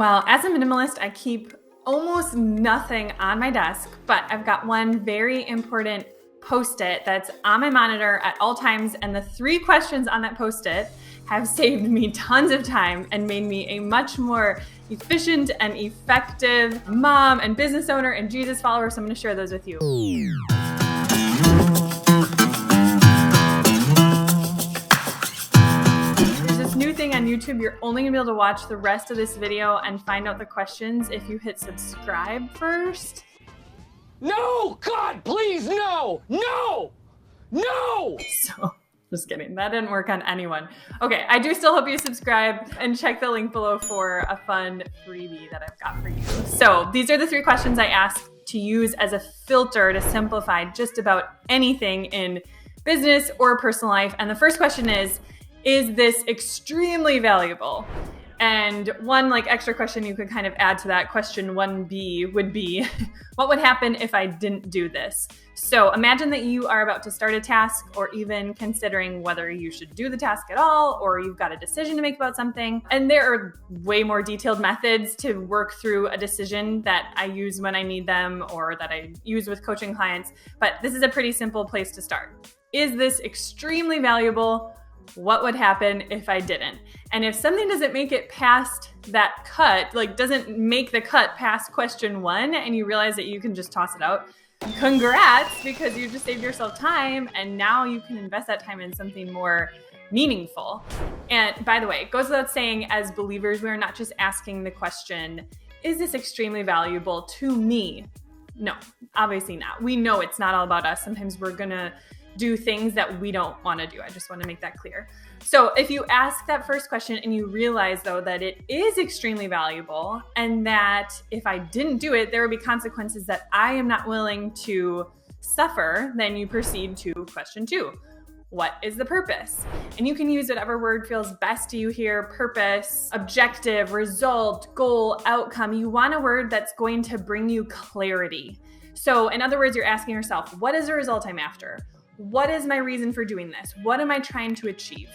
Well, as a minimalist, I keep almost nothing on my desk, but I've got one very important Post-it that's on my monitor at all times, and the 3 questions on that Post-it have saved me tons of time and made me a much more efficient and effective mom and business owner and Jesus follower, so I'm going to share those with you. New thing on YouTube, you're only gonna be able to watch the rest of this video and find out the questions if you hit subscribe first. No! God, please, no! No! No! So, just kidding. That didn't work on anyone. Okay, I do still hope you subscribe and check the link below for a fun freebie that I've got for you. So, these are the 3 questions I asked to use as a filter to simplify just about anything in business or personal life. And the first question is this extremely valuable? And one extra question you could kind of add to that, question 1B, would be, what would happen if I didn't do this? So imagine that you are about to start a task, or even considering whether you should do the task at all, or you've got a decision to make about something. And there are way more detailed methods to work through a decision that I use when I need them, or that I use with coaching clients. But this is a pretty simple place to start. Is this extremely valuable? What would happen if I didn't? And if something doesn't make it past that cut, doesn't make the cut past question 1, and you realize that you can just toss it out, congrats, because you just saved yourself time, and now you can invest that time in something more meaningful. And by the way, it goes without saying, as believers, we are not just asking the question, is this extremely valuable to me? No, obviously not. We know it's not all about us. Sometimes we're gonna do things that we don't want to do. I just want to make that clear. So if you ask that first question and you realize, though, that it is extremely valuable, and that if I didn't do it, there would be consequences that I am not willing to suffer, then you proceed to question 2. What is the purpose? And you can use whatever word feels best to you here: purpose, objective, result, goal, outcome. You want a word that's going to bring you clarity. So in other words, you're asking yourself, what is the result I'm after? What is my reason for doing this? What am I trying to achieve?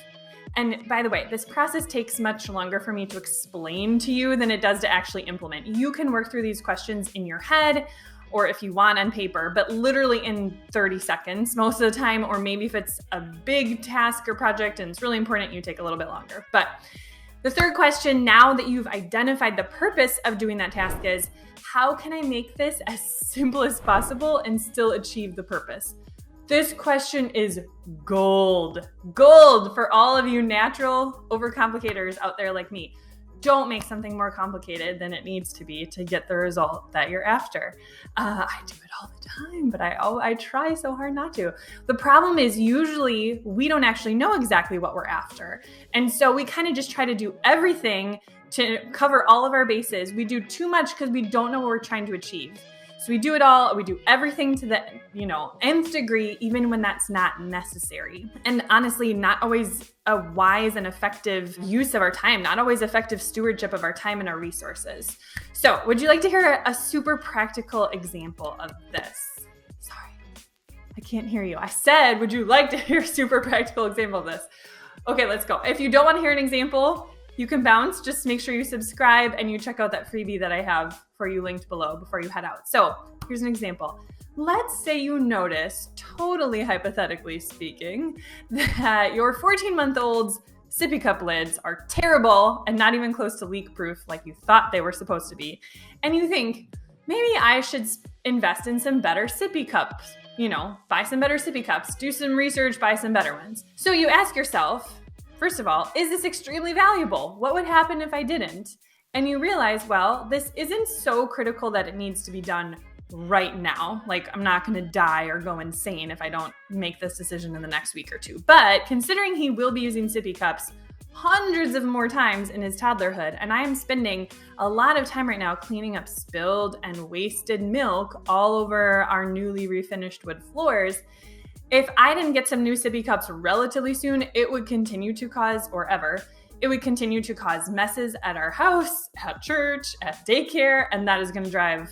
And by the way, this process takes much longer for me to explain to you than it does to actually implement. You can work through these questions in your head, or if you want on paper, but literally in 30 seconds most of the time, or maybe if it's a big task or project and it's really important, you take a little bit longer. But the third question, now that you've identified the purpose of doing that task, is how can I make this as simple as possible and still achieve the purpose? This question is gold. Gold for all of you natural overcomplicators out there like me. Don't make something more complicated than it needs to be to get the result that you're after. I do it all the time, but I try so hard not to. The problem is usually we don't actually know exactly what we're after. And so we kind of just try to do everything to cover all of our bases. We do too much because we don't know what we're trying to achieve. So we do it all, we do everything to the, nth degree, even when that's not necessary. And honestly, not always a wise and effective use of our time, not always effective stewardship of our time and our resources. So would you like to hear a super practical example of this? Sorry, I can't hear you. I said, would you like to hear a super practical example of this? Okay, let's go. If you don't want to hear an example, you can bounce. Just make sure you subscribe and you check out that freebie that I have for you linked below before you head out. So here's an example. Let's say you notice, totally hypothetically speaking, that your 14-month-old's sippy cup lids are terrible and not even close to leak proof like you thought they were supposed to be. And you think, maybe I should invest in some better sippy cups, buy some better sippy cups, do some research, buy some better ones. So you ask yourself, first of all, is this extremely valuable? What would happen if I didn't? And you realize, well, this isn't so critical that it needs to be done right now. I'm not going to die or go insane if I don't make this decision in the next week or 2. But considering he will be using sippy cups hundreds of more times in his toddlerhood, and I am spending a lot of time right now cleaning up spilled and wasted milk all over our newly refinished wood floors, if I didn't get some new sippy cups relatively soon, it would continue to cause, or ever, it would continue to cause messes at our house, at church, at daycare, and that is going to drive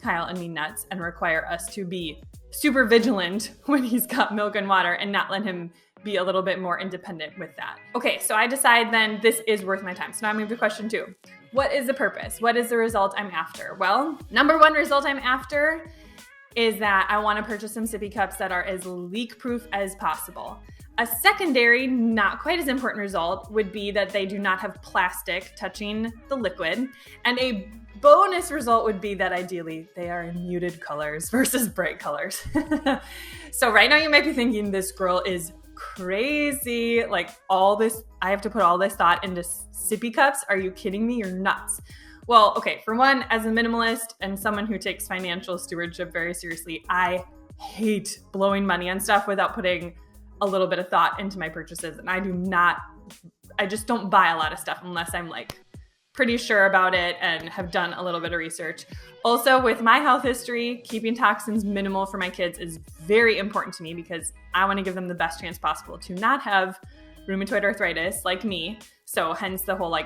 Kyle and me nuts and require us to be super vigilant when he's got milk and water and not let him be a little bit more independent with that. Okay, so I decide then this is worth my time. So now I move to question 2. what is the purpose? What is the result I'm after? Well, number one result I'm after is that I want to purchase some sippy cups that are as leak-proof as possible. A secondary, not quite as important result would be that they do not have plastic touching the liquid. And a bonus result would be that ideally they are in muted colors versus bright colors. So right now you might be thinking, this girl is crazy. Like, all this, I have to put all this thought into sippy cups. Are you kidding me? You're nuts. Well, okay, for one, as a minimalist and someone who takes financial stewardship very seriously, I hate blowing money on stuff without putting a little bit of thought into my purchases. And I just don't buy a lot of stuff unless I'm like pretty sure about it and have done a little bit of research. Also, with my health history, keeping toxins minimal for my kids is very important to me because I want to give them the best chance possible to not have rheumatoid arthritis like me. So hence the whole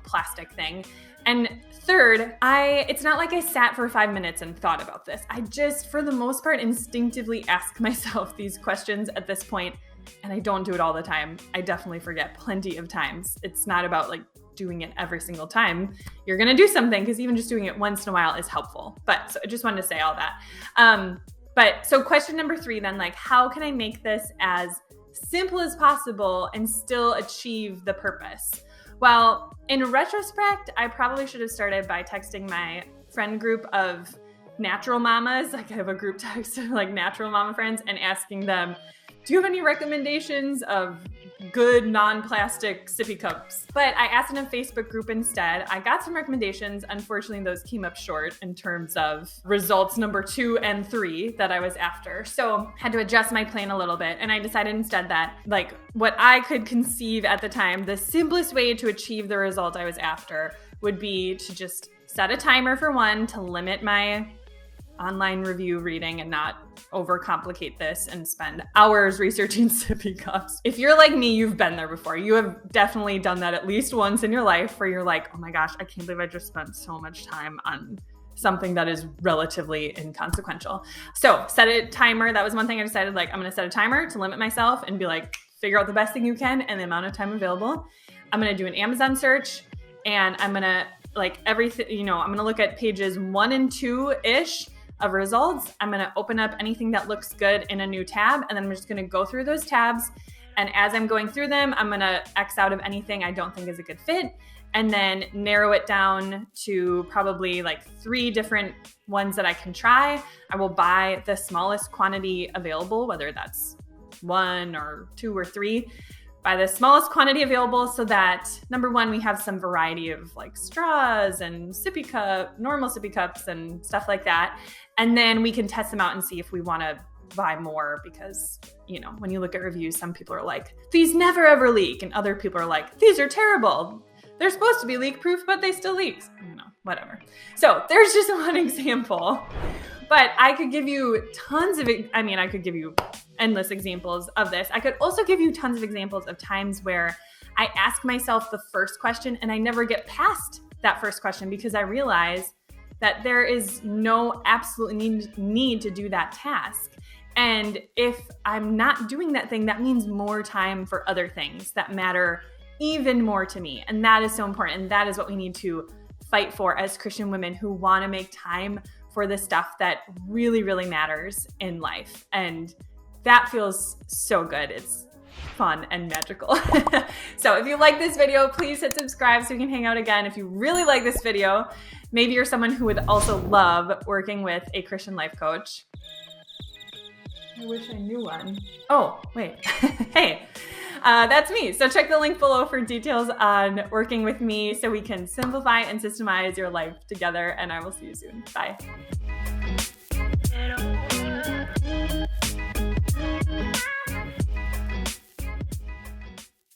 plastic thing. And third, it's not like I sat for 5 minutes and thought about this. I just, for the most part, instinctively ask myself these questions at this point, and I don't do it all the time. I definitely forget plenty of times. It's not about like doing it every single time you're going to do something, because even just doing it once in a while is helpful. But so I just wanted to say all that. But so question number 3 then, like, how can I make this as simple as possible and still achieve the purpose? Well, in retrospect, I probably should have started by texting my friend group of natural mamas. Like, I have a group text of like natural mama friends, and asking them, do you have any recommendations of good non-plastic sippy cups? But I asked in a Facebook group instead. I got some recommendations. Unfortunately, those came up short in terms of results number 2 and 3 that I was after. So had to adjust my plan a little bit. And I decided instead that, like, what I could conceive at the time, the simplest way to achieve the result I was after would be to just set a timer for one, to limit my online review reading and not overcomplicate this and spend hours researching sippy cups. If you're like me, you've been there before. You have definitely done that at least once in your life, where you're like, oh my gosh, I can't believe I just spent so much time on something that is relatively inconsequential. So set a timer. That was one thing I decided, like, I'm going to set a timer to limit myself and be like, figure out the best thing you can and the amount of time available. I'm going to do an Amazon search, and I'm going to like everything, I'm going to look at pages 1 and 2-ish of results. I'm going to open up anything that looks good in a new tab, and then I'm just going to go through those tabs. And as I'm going through them, I'm going to X out of anything I don't think is a good fit, and then narrow it down to probably like 3 different ones that I can try. I will buy the smallest quantity available, whether that's 1 or 2 or 3. Buy the smallest quantity available so that, number one, we have some variety of like straws and sippy cup, normal sippy cups and stuff like that. And then we can test them out and see if we want to buy more, because, when you look at reviews, some people are like, these never ever leak. And other people are like, these are terrible. They're supposed to be leak proof, but they still leak. Whatever. So there's just one example, but I could give you I could give you endless examples of this. I could also give you tons of examples of times where I ask myself the first question and I never get past that first question, because I realize that there is no absolute need to do that task. And if I'm not doing that thing, that means more time for other things that matter even more to me. And that is so important. And that is what we need to fight for as Christian women who want to make time for the stuff that really, really matters in life. And that feels so good. It's fun and magical. So if you like this video, please hit subscribe so we can hang out again. If you really like this video, maybe you're someone who would also love working with a Christian life coach. I wish I knew one. Oh, wait. Hey, that's me. So check the link below for details on working with me so we can simplify and systemize your life together. And I will see you soon. Bye.